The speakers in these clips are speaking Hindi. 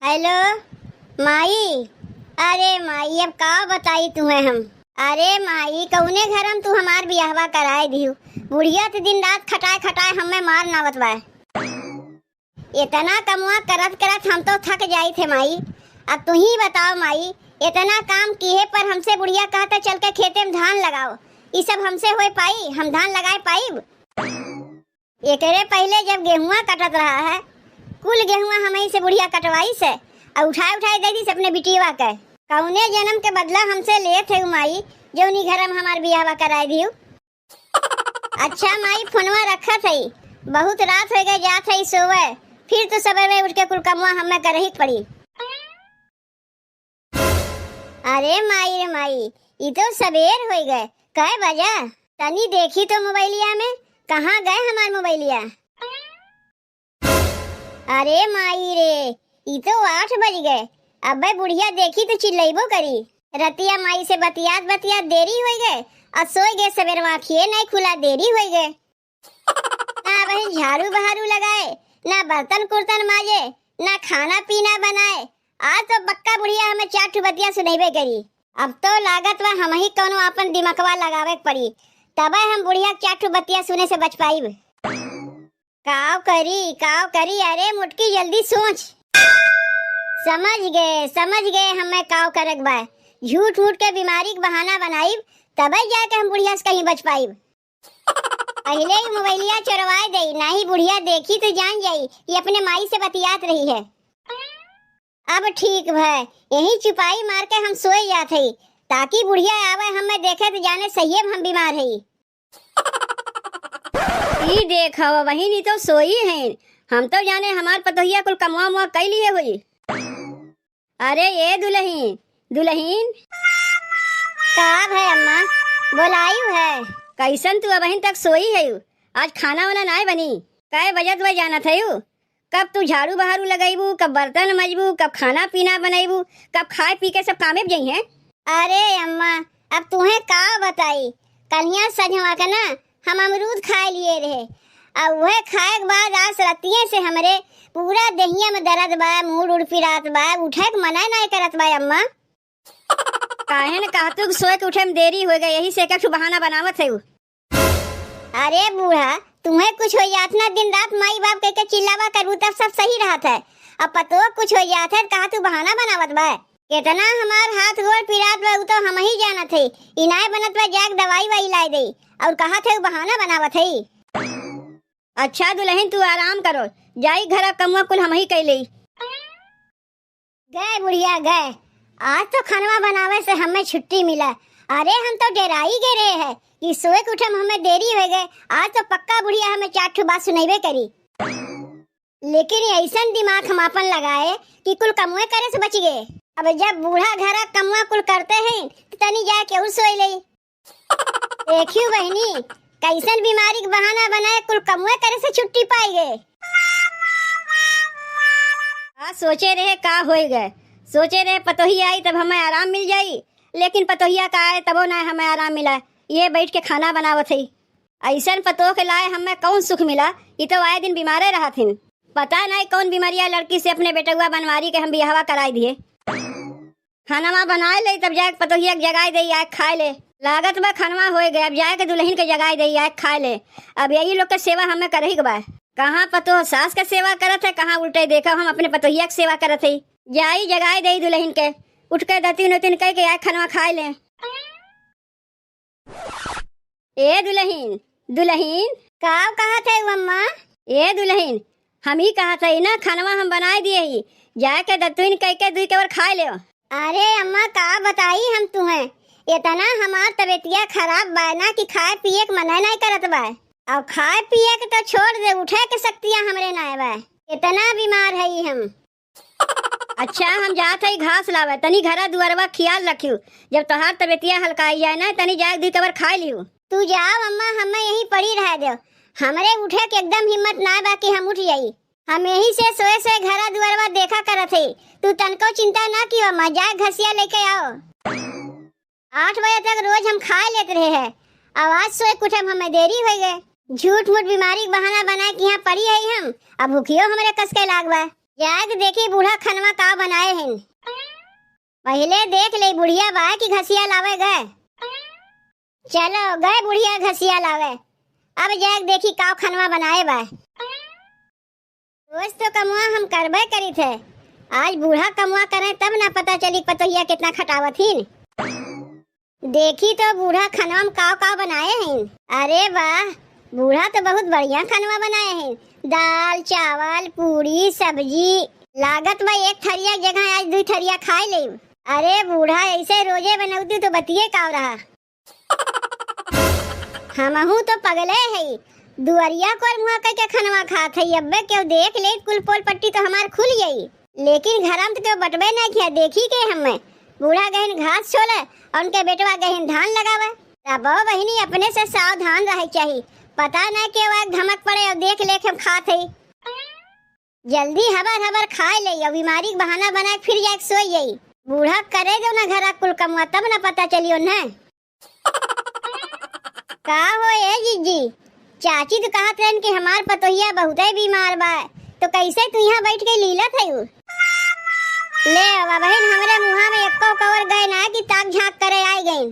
हेलो माई। अरे माई अब का बताई तुम्हें हम। अरे माई कौने घर हम तू हमार बियाहवा कराए दियो। बुढ़िया तो दिन रात खटाए खटाए हमें मार नावत बा। इतना कमुआ करत करत हम तो थक जाई थे माई। अब तू ही बताओ माई, इतना काम किए पर हमसे बुढ़िया कहता चल के खेते में धान लगाओ। ये सब हमसे हो पाई? हम धान लगाए पाई? एकरे पहले जब गेहुआ कटत रहा है, कुल गेहुआ हमें से बुढ़िया कटवाई से और उठाए उठाए दे दी अपने बिटिया के। कौने जन्म के बदला हमसे ले थे माई जौनी घर में हमार बियाह कराए दियो। अच्छा माई फोनवा रखा थी, बहुत रात हो गए जात है सोवे, फिर तो सवेरे उठ के कुल कमुआ हमें कर ही पड़ी। अरे माई रे माई, ये तो सवेर हो गए। कै बजा? तनी देखी तो मोबाइलिया में, कहाँ गए हमार मोबाइलिया? अरे माई रे, ये तो 8 बज गए। अब बुढ़िया देखी तो चिल्लाइबो करी। रतिया माई से बतियात बतियात देरी हो गए और सोई गए सवेर आँखिए नहीं खुला, देरी हो गए। ना बहन झाड़ू बहारू लगाए, ना बर्तन कुर्तन माजे, ना खाना पीना बनाए। आज तो पक्का बुढ़िया हमें 4 बतिया सुनेबे करी। अब तो लागत बा हम ही कोनो अपन दिमागवा लगावे पड़ी, तब हम बुढ़िया 4 बतिया सुने से बच पाई। काव करी। अरे मुटकी जल्दी सोच। समझ गए हमें काव करक बा। झूठ मूठ के बीमारी के बहाना बनाई, तब जाके हम बुढ़िया से कहीं बच पाई। पहले ही मोबाइलिया चोरवाए दई, ना ही बुढ़िया देखी तो जान जाई ये अपने माई से बतियात रही है। अब ठीक है, यही चुपाई मार के हम सोए जाते ही, ताकि बुढ़िया आवे हमें देखे तो जाने सही हम बीमार है। ई देखो वही नहीं तो सोई है, हम तो जाने हमार पतोहिया कुल कमुआ मुआ कई लिए हुई। अरे ये दुल्हीन कब है अम्मा? बोलायू है। कैसन तू अबहिन तक सोई है? आज खाना वाना नाय बनी? कै बजे तू जाना था? कब तू झाड़ू बहारू लगाईबू, कब बर्तन मजबू, कब खाना पीना बनाईबू, कब खाए पी के सब कामे जाई हैं? अरे अम्मा अब तुम्हें का बताई, कन्या सजवा के ना हम अमरूद खाए लिए रहे, और वह खाए के बाद आज रतिये से हमरे पूरा देहिया में दर्द बा, मूड उड़ पिरात बा, उठे के मना नहीं करत बा अम्मा। काहे न कहतू सोए के उठे में देरी हो गई, यही से एक बहाना बनावत है। अरे बूढ़ा तुम्हें कुछ हो जात ना, दिन रात माई बाप कह के चिल्लावा करू तब सब सही रहत है। अब पतो कुछ हो जात है कहा तू बहाना बनावत बा। कितना हमार हाथ गोड़ पिरात बा उ तो हम ही जानत है। इनाय बनत बा जाग दवाई वाई लाई दे और कहा थे बहाना बनावत है। अच्छा दुल्हन तू आराम करो, जाई घर कमुआ कुल हम ही कैले। गए बुढ़िया गए, आज तो खानवा बनावे से हमें छुट्टी मिला। अरे हम तो डेराई गए रहे हैं कि सोए के उठे में हमें देरी हो गए। आज तो पक्का बुढ़िया हमें 4 बात सुनेबे करी। लेकिन ऐसा दिमाग हम अपन लगाए कि कुल कमुए करे से बच गए। अब जब बूढ़ा घर कमुआ कुल करते हैं तो तनी जाके और सोई ले। देखियो बहनी कैसन बीमारी के बहाना बनाए कुल कमुए करे से छुट्टी पाई गए। सोचे रहे का हो गए, सोचे रहे पतोहिया आई तब हमें आराम मिल जाई, लेकिन पतोहिया का आए तबो ना हमें आराम मिला। ये बैठ के खाना बनावत है, ऐसा पतो के लाए हमें कौन सुख मिला। ये तो आए दिन बीमारे रहा थी, पता नहीं कौन बीमारिया लड़की से अपने बेटुआ बनवारी के हम बियाहवा कराई दिए। खाना बनाए ले तब जाके पतोहिया जगाए दे आए खाए ले। लागत बा खानवा हो गया, अब जाके दुल्हन के जगाए दे आए खाए ले। अब यही लोग के सेवा हमें करही के बा। कहाँ पतो सास के सेवा करत है, कहाँ उल्टे देखा हम अपने पतोहिया के सेवा करत है। जाई जगाए दे दुल्हन के, उठ के दतीन उतीन कह के आए खानवा खाए ले। ए दुल्हन का कहा थे अम्मा? ए दुल्हन हम ही कहा था ना खानवा हम बनाए दिए ही, जाके दतीन कह के 2 कवर खाए ले। अरे अम्मा का बताई हम तुम्हें, इतना हमार तबीयतिया खराब बा ना कि खाए पिए के मना नहीं करत बा। और खाए पिए के तो छोड़ दे, उठे के शक्तियाँ हमरे ना बा, इतना बीमार है हम। अच्छा हम जात है घास लावे, तनी घरा दुआरवा ख्याल रखियो, जब तोहार तबीयतिया हल्काई जाए ना तनी जाके 2 कवर खाए लियो। तू जाओ अम्मा, हमें यहीं पड़ी रह दो, हमरे उठे के एकदम हिम्मत ना बा कि हम उठ जाई। हम यही से सोए घरा दुआरवा देखा करत है, तू तनको चिंता ना कियो अम्मा, जाए घसिया लेके आओ। 8 बजे तक रोज हम खा लेते रहे हैं, आवाज सोए कुछ हमें देरी हो गए। झूठ मूठ बीमारी बहाना बना के यहाँ पड़ी है हम, अब भूखियो हमारे कस के लाग बा। जाग देखी बूढ़ा खनवा का बनाए हैं। पहले देख ले बुढ़िया बा कि घसिया लावे गए। चलो गए बुढ़िया घसिया लावे। अब जाग देखी का खनवा बनाए बा। रोज तो कमुआ हम करबे करी थे, आज बूढ़ा कमुआ करे तब ना पता चली पतोहिया कितना खटावत ही। देखी तो बूढ़ा खनवा में काव बनाए हैं। अरे वाह, बूढ़ा तो बहुत बढ़िया खनवा बनाए हैं। दाल चावल पूरी सब्जी, लागत बा एक थरिया जगह आज 2 थरिया खाए ले। अरे बूढ़ा ऐसे रोजे बनौती तो बतिये काव रहा। हमहू तो पगले है, दुआरिया को मुँह के खनवा खात है। अब्बे क्यों देख ले कुल पोल पट्टी तो हमार खुल गई, लेकिन घर में तो क्यों बटबे नहीं किया। देखी के हमें बूढ़ा गहन घास छोले और उनके बेटवा गहन धान लगावे। तब बहनी अपने से सावधान रहे चाहिए, पता नहीं क्यों धमक पड़े और देख ले हम खात है। जल्दी हबर हबर खाए ले और बीमारी का बहाना बना फिर जाके सोई जाई। बूढ़ा करे जो ना घर कुल कमुआ तब ना पता चलियो न। का हो ए जीजी, चाची तो कहत रहन कि हमार पतोहिया बहुत बीमार बा, तो कैसे तू यहाँ बैठ के लीलत है? ले आवा बहन, हमरे मुहा में एको कवर गए ना कि ताक झांक करे आए गई।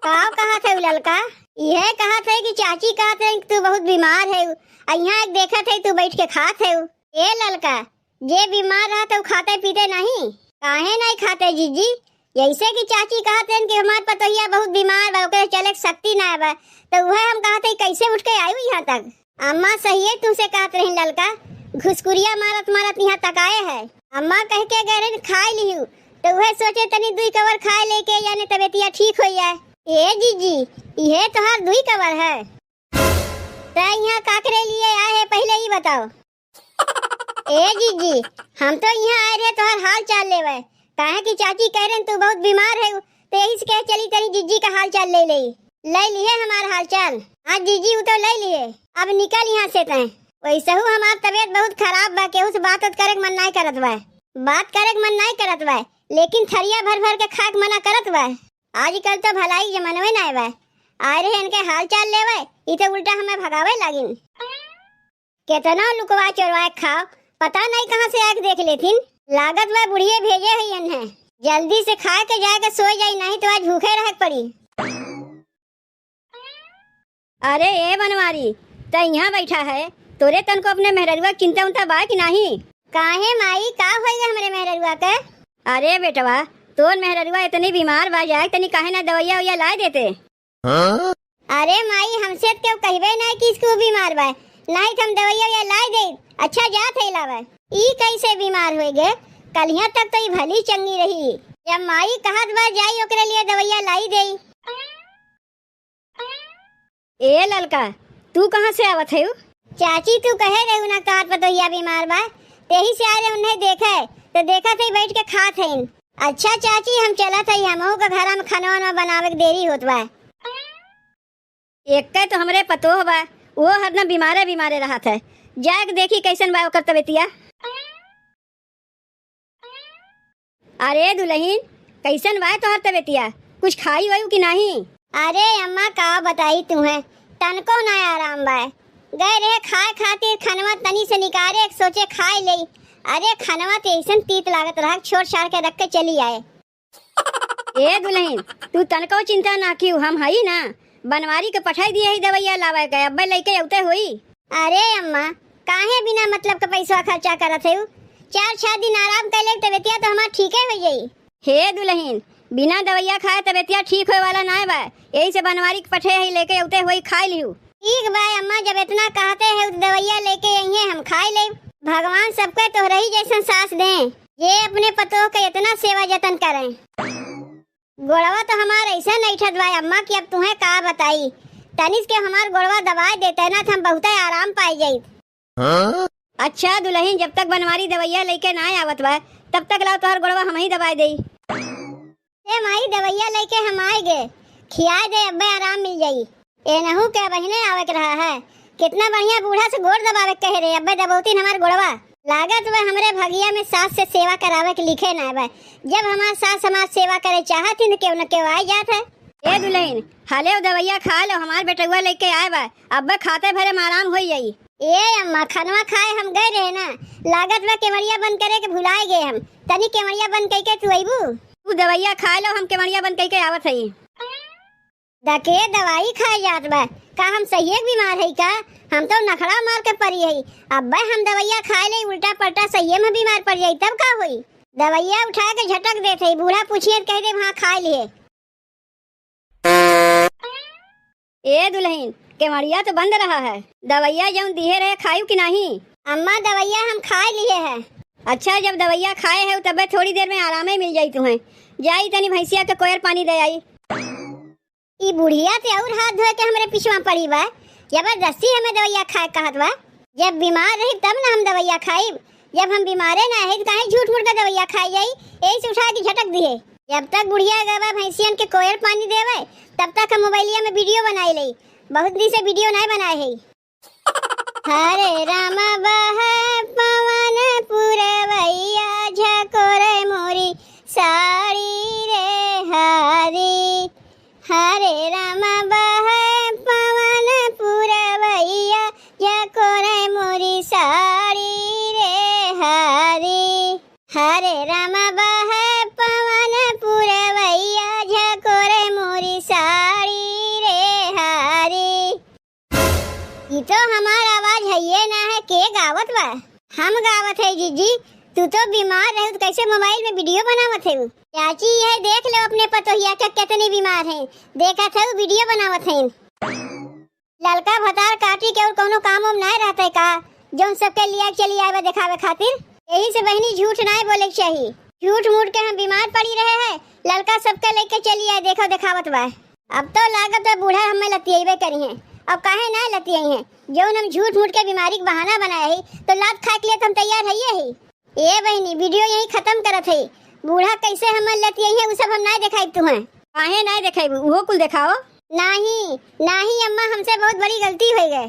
का कहा थे ललका? यह कहा थे कि चाची कहा थे कि तू बहुत बीमार है, यहाँ एक देखा थे तू बैठ के खात है। ए ललका, जे बीमार रहा तो खाते पीते नहीं, काहे नहीं खाते जीजी? जैसे कि चाची कहते हैं कि हमार पतोहिया बहुत बीमार बा, ओकरे चले शक्ति ना बा, तो वह हम कहते कैसे उठ के आई यहाँ तक। अम्मा सही है तुमसे कहते रही ललका, घुसकुरिया मारत मारत यहाँ तक आए है। अम्मा कह के गए खाए लिहू, तो वह सोचे तनी 2 कवर खाए लेके यानी तबियतिया ठीक हो जाए। ए जीजी, यह तो हर 2 कवर है, तो यहाँ काकरे लिए आए है पहले ही बताओ। ए जीजी, हम तो यहाँ आए रहे तो हर हाल चाल लेवे, कहे कि चाची कह रहे तू बहुत बीमार है, तो यही से कह चली तेरी जीजी का हाल चाल ले लिए हमारा हाल चाल। हाँ जीजी वो तो ले लिए, अब निकल यहाँ से तय। वैसे हमार तबीयत बहुत खराब बा, केहू से बात करे मन नहीं करत बा, बात करे मन नहीं करत बा, लेकिन थरिया भर भर के खाक मना करत बा। आजकल तो भलाई जमानवे नहीं बा, आए रहे इनके हाल चाल लेवे, ये तो उल्टा हमें भगावे लागिन। कितना लुकवा चोरवा खाओ, पता नहीं कहाँ से आके देख लेथिन। लागत वह बुढ़िए भेजे है इन्हें, जल्दी से खा के जाके सो जाई, नहीं तो आज भूखे रह पड़ी। अरे ए बनवारी, तो यहाँ बैठा है, तोरे तन को अपने मेहररुआ चिंता उनता बा कि नहीं? काहे माई, का होएगा हमारे मेहररुआ के? अरे बेटवा, तोर मेहररुआ इतनी बीमार बा जाए तनी काहे ना दवाइया वैया ला देते। अरे माई, हमसे क्यों कहबे नहीं कि इसको बीमार बा, नहीं तो हम दवाइया वैया ला दे। अच्छा जात है लावे, ई कैसे बीमार हो गए? कल यहाँ तक तो ये भली चंगी रही, जब माई कहत बा जाई ओकरे लिए दवाइया लाई दे। ए ललका, तू कहाँ से आवत है? चाची तू कहे रही ना कहत पतोहिया बीमार बा, तेही से आ रहे उन्हें देखे, तो देखा थे बैठ के खात है। अच्छा चाची, हम चला थे, हमहू का घर में खाना वाना बनावे के देरी होत बा। एक तो हमरे पतोह बा, वो हरदम बीमारे रहा था, जाके देखी कैसन बा ओकर तबियतिया। अरे दुल्हन, कैसन बा तोहर तबियतिया? कुछ खाई वायु कि नहीं? अरे अम्मा का बताई तुम्हें, तनको ना आराम बा, गए रहे खाए खातिर खनवा तनी से निकारे सोचे खाए ले। अरे खनवा तो ऐसा तीत लागत रहा, छोड़ छाड़ के रख के चली आए। ए दुल्हन, तू तनको चिंता ना क्यों, हम हई ना, बनवारी के पठाई दिए ही दवाइया लावे के, अब्बे लेके औते होई। अरे अम्मा, काहे बिना मतलब का पैसा खर्चा करत है? 4-6 दिन आराम कर ले तबियतिया तो हमार ठीक हो जाई। हे दुल्हन, बिना दवाइया खाए तबियतिया ठीक होए वाला ना बा, यही से बनवारी के पठे ही लेके औते होई खाई लिहू। ठीक बा अम्मा, जब इतना कहते हैं दवाइया लेके यही हम खाई ले। भगवान सबके तोहरे ही जैसा सास दें, ये अपने पतों के इतना सेवा जतन करें। गोड़वा तो हमारा ऐसा नहीं ठत बा अम्मा कि अब तुम्हें का बताई, तनिस के हमार गोड़वा दवाई देते ना तो हम बहुत आराम पाई जाई। अच्छा दुल्हन, जब तक बनवारी दवाइया लेके ना आवत बा तब तक लाओ तोहर गोड़वा हम ही दवाई देई। ए माई, दवाइया लेके हम आए गे, खियाए दे, अब्बे आराम मिल जाई। ए नहू के बहिने आवे के रहा है, कितना बढ़िया बूढ़ा से गोड़ दबावे कह रहे, अब्बे दबोतीन हमार गोड़वा। लागत वह हमरे भगिया में सास से सेवा करावे के लिखे ना बा, जब हमार सास हमार सेवा करे चाहत न क्यों न क्यों आई जात है। ए दुल्हन, हाले दवाइया खा लो, हमार बेटुआ लेके आए बा, अब्बे खाते भरे में आराम हो जाई। ए अम्मा खनवा खाए हम गए रहे ना, लागत में केवड़िया बंद करे के भुलाए गए हम। तनी केवड़िया बंद करके तू आईबू। तू दवाइया खा लो, हम केवड़िया बंद करके आवत हई। दके दवाई खाए जात बा का हम सही बीमार है का? हम तो नखड़ा मार के पड़ी है। अब हम दवाइया खाए ले उल्टा पलटा सही में बीमार पड़ जाई तब का होई? दवाइया उठा के झटक देते ही बूढ़ा पूछिए कह दे वहाँ खा लिए। ए दुल्हन केवड़िया तो बंद रहा है, दवाइया जौन दिए रहे खायू कि नहीं? अम्मा दवाइया हम खा लिए है। अच्छा जब दवाइया खाए है तब थोड़ी देर में आराम मिल जाई तुम्हें। जाई तनी भैंसिया के कोयर पानी दे आई। ई बुढ़िया ते और हाथ धोए के हमरे पिछवा पड़ी बा, जबरदस्ती हमें दवाइया खाए कहत बा। जब बीमार रही तब ना हम दवाइया खाई, जब हम बीमारे ना है काहे झूठ मूठ के दवाइया खाई जाई? ऐसे उठा के झटक दिए। जब तक बुढ़िया गवा भैंसियन के कोयर पानी देवे तब तक हम मोबाइलिया में वीडियो बनाई ले। बहुत दिन से वीडियो नहीं बनाए है। हरे राम बहे पवन पुरवैया झकोरे मोरी साड़ी रे हरी। हरे राम बहे पवन पुरवैया झकोरे मोरी साड़ी रे हरी। हरे राम बहे पवन पुरवैया झकोरे मोरी साड़ी रे हरी। ये तो हमारा आवाज है ये ना है के गावत बा? हम गावत है जीजी। तू तो बीमार रहे तो कैसे मोबाइल में वीडियो बनावत है? चाची यह देख लो अपने पतोहिया के कितनी बीमार है, देखा था वीडियो बनावत है। ललका भतार काटी के और कोनो काम उम नहीं रहते का जो सबके लिए चली आवे दिखावे खातिर? यही से बहनी झूठ नहीं बोले चाहिए। झूठ मूठ के हम बीमार पड़ी रहे हैं, ललका सबके लेके चली आए देखो दिखावत बा। अब तो लागत है बूढ़ा हमें लतियेबे करी है। अब काहे ना लतियई है? जो हम झूठ मूठ के बीमारी का बहाना बनाए है तो लात खा के लिए हम तैयार है ही। ए बहनी वीडियो यही खत्म करत है। बूढ़ा कैसे हमें लतियई है वो सब हम नहीं दिखाई तुम्हें। काहे नहीं दिखाई? वो कुल दिखाओ। नहीं नहीं अम्मा हमसे बहुत बड़ी गलती हो गई।